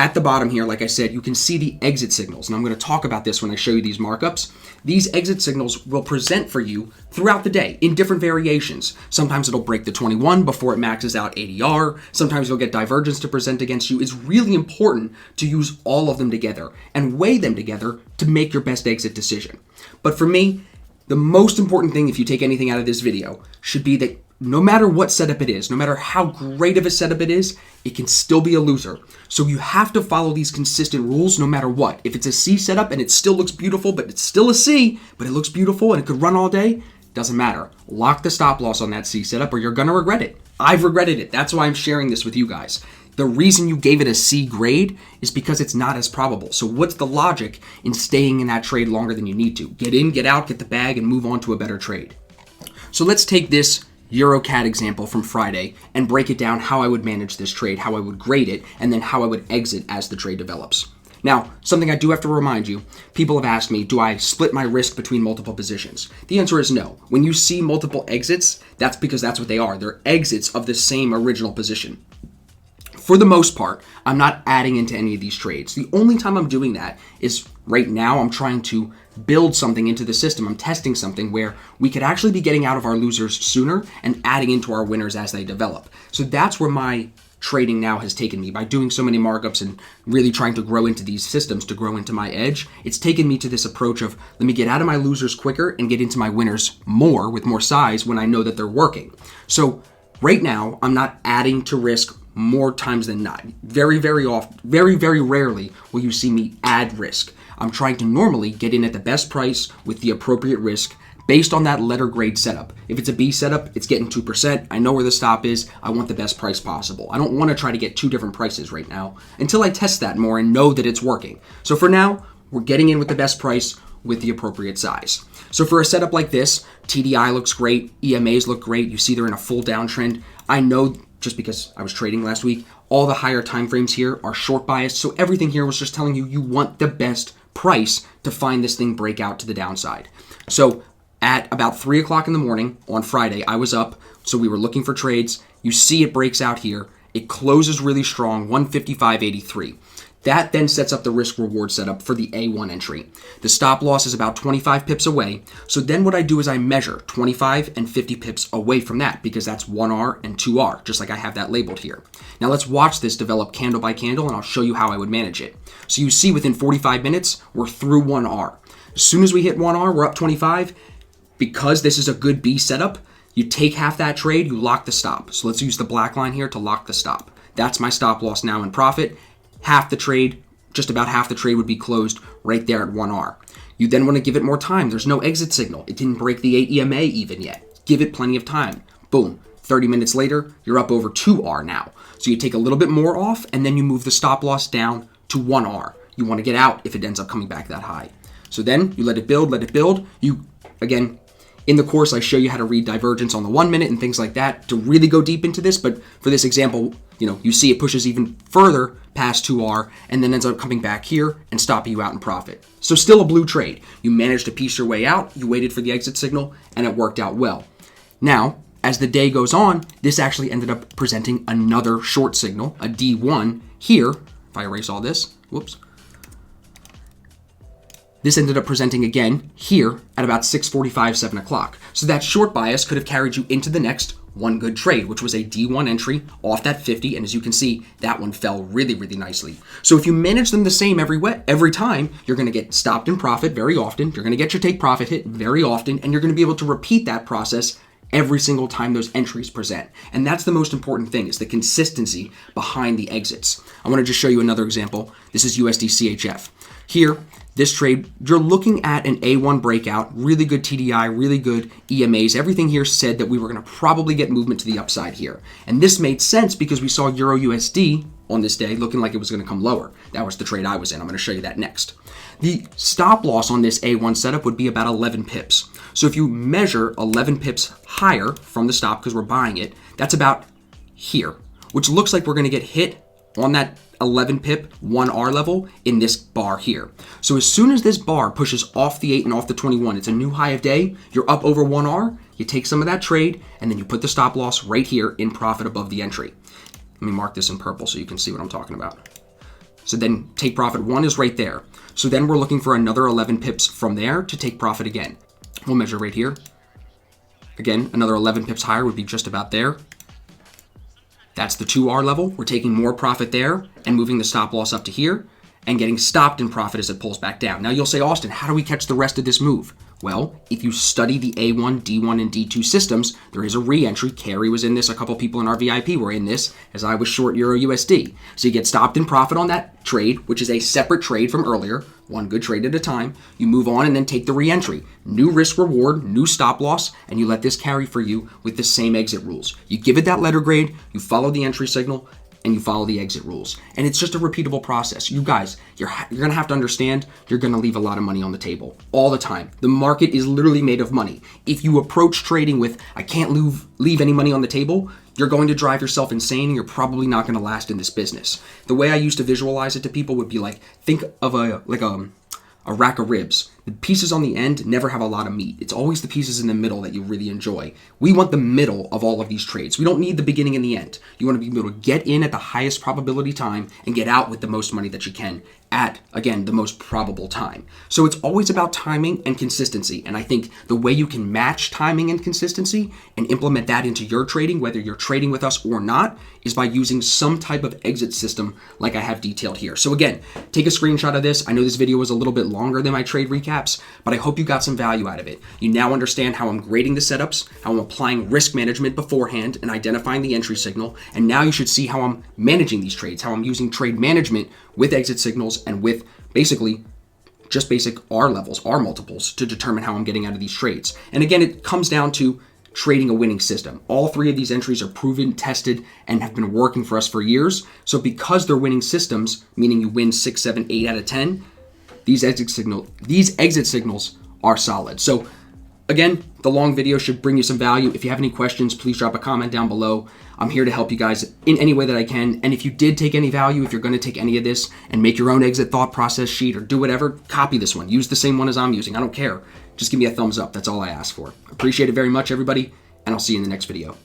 at the bottom here, like I said, you can see the exit signals, and I'm going to talk about this when I show you these markups. These exit signals will present for you throughout the day in different variations. Sometimes it'll break the 21 before it maxes out ADR. Sometimes you'll get divergence to present against you. It's really important to use all of them together and weigh them together to make your best exit decision. But for me, the most important thing, if you take anything out of this video, should be that no matter what setup it is, no matter how great of a setup it is, it can still be a loser. So you have to follow these consistent rules no matter what. If it's a C setup and it still looks beautiful, but it's still a C, but it looks beautiful and it could run all day, doesn't matter. Lock the stop loss on that C setup or you're going to regret it. I've regretted it. That's why I'm sharing this with you guys. The reason you gave it a C grade is because it's not as probable. So what's the logic in staying in that trade longer than you need to? Get in, get out, get the bag, and move on to a better trade. So let's take this EuroCAD example from Friday and break it down how I would manage this trade, how I would grade it, and then how I would exit as the trade develops. Now, something I do have to remind you, people have asked me, do I split my risk between multiple positions? The answer is no. When you see multiple exits, that's because that's what they are. They're exits of the same original position. For the most part, I'm not adding into any of these trades. The only time I'm doing that is right now I'm trying to build something into the system. I'm testing something where we could actually be getting out of our losers sooner and adding into our winners as they develop. So that's where my trading now has taken me. By doing so many markups and really trying to grow into these systems, to grow into my edge, it's taken me to this approach of let me get out of my losers quicker and get into my winners more with more size when I know that they're working. So right now, I'm not adding to risk more times than not. Very, very often, very, very rarely will you see me add risk. I'm trying to normally get in at the best price with the appropriate risk based on that letter grade setup. If it's a B setup, it's getting 2%. I know where the stop is. I want the best price possible. I don't want to try to get two different prices right now until I test that more and know that it's working. So for now, we're getting in with the best price with the appropriate size. So for a setup like this, TDI looks great. EMAs look great. You see they're in a full downtrend. I know just because I was trading last week, all the higher time frames here are short biased. So everything here was just telling you, you want the best price to find this thing break out to the downside. So at about 3 o'clock in the morning on Friday, I was up. So we were looking for trades. You see it breaks out here. It closes really strong, 155.83. That then sets up the risk reward setup for the A1 entry. The stop loss is about 25 pips away. So then what I do is I measure 25 and 50 pips away from that because that's 1R and 2R, just like I have that labeled here. Now let's watch this develop candle by candle and I'll show you how I would manage it. So you see within 45 minutes, we're through 1R. As soon as we hit 1R, we're up 25. Because this is a good B setup, you take half that trade, you lock the stop. So let's use the black line here to lock the stop. That's my stop loss now in profit. Half the trade, just about half the trade would be closed right there at 1R. You then want to give it more time. There's no exit signal. It didn't break the 8 EMA even yet. Give it plenty of time. Boom. 30 minutes later, you're up over 2R now. So you take a little bit more off and then you move the stop loss down to 1R. You want to get out if it ends up coming back that high. So then you let it build, let it build. You, again, in the course, I show you how to read divergence on the 1 minute and things like that to really go deep into this. But for this example, you see it pushes even further past 2R and then ends up coming back here and stopping you out in profit. So still a blue trade. You managed to piece your way out. You waited for the exit signal and it worked out well. Now, as the day goes on, this actually ended up presenting another short signal, a D1 here. If I erase all this, whoops. This ended up presenting again here at about 6:45, 7 o'clock. So that short bias could have carried you into the next one good trade, which was a D1 entry off that 50. And as you can see, that one fell really, really nicely. So if you manage them the same every time, you're going to get stopped in profit very often. You're going to get your take profit hit very often. And you're going to be able to repeat that process every single time those entries present. And that's the most important thing, is the consistency behind the exits. I want to just show you another example. This is USD CHF. Here, this trade, you're looking at an A1 breakout, really good TDI, really good EMAs. Everything here said that we were going to probably get movement to the upside here. And this made sense because we saw Euro USD on this day looking like it was going to come lower. That was the trade I was in. I'm going to show you that next. The stop loss on this A1 setup would be about 11 pips. So if you measure 11 pips higher from the stop, because we're buying it, that's about here, which looks like we're going to get hit on that 11 pip 1R level in this bar here. So as soon as this bar pushes off the 8 and off the 21, it's a new high of day, you're up over 1R, you take some of that trade, and then you put the stop loss right here in profit above the entry. Let me mark this in purple so you can see what I'm talking about. So then take profit 1 is right there. So then we're looking for another 11 pips from there to take profit again. We'll measure right here. Again, another 11 pips higher would be just about there. That's the 2R level. We're taking more profit there and moving the stop loss up to here and getting stopped in profit as it pulls back down. Now you'll say, Austin, how do we catch the rest of this move? Well, if you study the A1, D1, and D2 systems, there is a re-entry. Carrie was in this. A couple people in our VIP were in this as I was short Euro USD. So you get stopped in profit on that trade, which is a separate trade from earlier, one good trade at a time. You move on and then take the re-entry. New risk reward, new stop loss, and you let this carry for you with the same exit rules. You give it that letter grade, you follow the entry signal, and you follow the exit rules. And it's just a repeatable process. You guys, you're going to have to understand you're going to leave a lot of money on the table all the time. The market is literally made of money. If you approach trading with, I can't leave any money on the table, you're going to drive yourself insane and you're probably not going to last in this business. The way I used to visualize it to people would be like, think of a rack of ribs. The pieces on the end never have a lot of meat. It's always the pieces in the middle that you really enjoy. We want the middle of all of these trades. We don't need the beginning and the end. You want to be able to get in at the highest probability time and get out with the most money that you can at, again, the most probable time. So it's always about timing and consistency. And I think the way you can match timing and consistency and implement that into your trading, whether you're trading with us or not, is by using some type of exit system like I have detailed here. So again, take a screenshot of this. I know this video was a little bit longer than my trade recaps, but I hope you got some value out of it. You now understand how I'm grading the setups, how I'm applying risk management beforehand and identifying the entry signal. And now you should see how I'm managing these trades, how I'm using trade management with exit signals and with basically just basic R levels, R multiples to determine how I'm getting out of these trades. And again, it comes down to trading a winning system. All 3 of these entries are proven, tested, and have been working for us for years. So because they're winning systems, meaning you win 6, 7, 8 out of 10, these exit signals are solid. So again, the long video should bring you some value. If you have any questions, please drop a comment down below. I'm here to help you guys in any way that I can. And if you did take any value, if you're going to take any of this and make your own exit thought process sheet or do whatever, copy this one. Use the same one as I'm using. I don't care. Just give me a thumbs up. That's all I ask for. Appreciate it very much, everybody, and I'll see you in the next video.